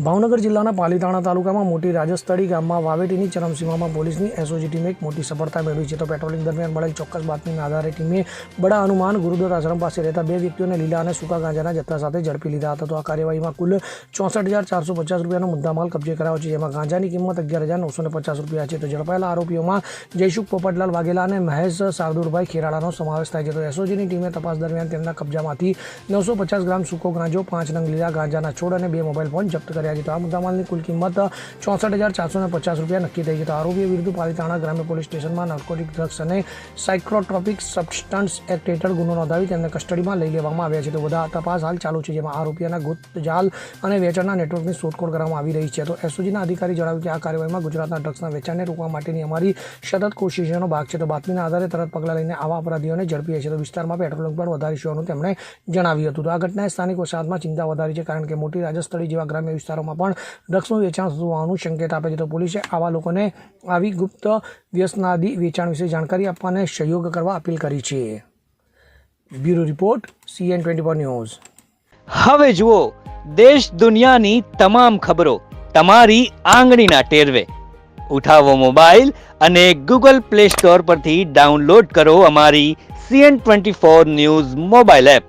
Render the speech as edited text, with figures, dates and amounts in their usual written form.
ભાવનગર જિલ્લાના પાલીતાણા તાલુકામાં મોટી રાજસ્થળી ગામમાં વાવેટીની ચરમસીમામાં પોલીસની એસઓજી ટીમે એક મોટી સફળતા મેળવી છે. તો પેટ્રોલિંગ દરમિયાન મળેલ ચોક્કસ બાતમીના આધારે ટીમે બડા હનુમાન ગુરુદ્વાર આશ્રમ પાસે રહેતા 2 વ્યક્તિઓને લીલા અને સૂકા ગાંજાના જથ્થા સાથે ઝડપી લીધા હતા. તો આ કાર્યવાહીમાં કુલ 64,450 રૂપિયાનો મુદ્દામાલ કબજે કરાયો છે, જેમાં ગાંજાની કિંમત 11,950 રૂપિયા છે. તો ઝડપાયેલા આરોપીઓમાં જયસુખ પોપટલાલ વાઘેલા અને મહેશ શાર્દુલભાઈ ખેરાળાનો સમાવેશ થાય છે. તો એસઓજીની ટીમે તપાસ દરમિયાન તેમના કબજામાંથી 950 ગ્રામ સૂકો ગાંજો, 5 નંગ લીલા ગાંજાના છોડ અને 2 મોબાઈલ ફોન જપ્ત કર્યા છે. તો આ મુદ્દામાલની કુલ કિંમત 64,450 રૂપિયા નક્કી થઈ છે. તો આરોપીઓ વિરુદ્ધ પાલીતાણા ગ્રામ્ય પોલીસ સ્ટેશનમાં નાર્કોટિક ડ્રગ્સ અને સાયકોટ્રોપિક સબસ્ટન્સ એક્ટ હેઠળ ગુનો નોંધાવી તેમને કસ્ટડીમાં લઈ લેવામાં આવ્યા છે. તો બધા તપાસ હાલ ચાલુ છે, જેમાં આરોપીઓના ગુપ્ત જાલ અને વેચાણના નેટવર્કની શોધખોળ કરવામાં આવી રહી છે. તો એસઓજીના અધિકારી જણાવ્યું કે આ કાર્યવાહીમાં ગુજરાતના ડ્રગ્સના વેચાણને રોકવા માટેની અમારી સતત કોશિશોનો ભાગ છે. તો બાતમીના આધારે તરત પગલાં લઈને આવા અપરાધીઓને ઝડપીએ છીએ. તો વિસ્તારમાં પેટ્રોલિંગ પણ વધારીશું હોવાનું તેમણે જણાવ્યું હતું. તો આ ઘટનાએ સ્થાનિક વસાહતમાં ચિંતા વધારી છે, કારણ કે મોટી રાજસ્થળી જેવા ગ્રામ્ય વિસ્તારોમાં પણ ડ્રગ્સનું વેચાણ થતું હોવાનું સંકેત આપે છે. તો પોલીસે આવા લોકોને આવી ગુપ્ત વ્યસનાદી વેચાણ વિશે જાણકારી આપવા અને સહયોગ કરવા અપીલ કરી છે. Bureau report CN24 news. હવે જુઓ દેશ દુનિયાની તમામ ખબરો તમારી આંગળીના ટેરવે. ઉઠાવો મોબાઈલ અને Google Play Store પરથી ડાઉનલોડ કરો અમારી CN24 ન્યૂઝ મોબાઈલ એપ.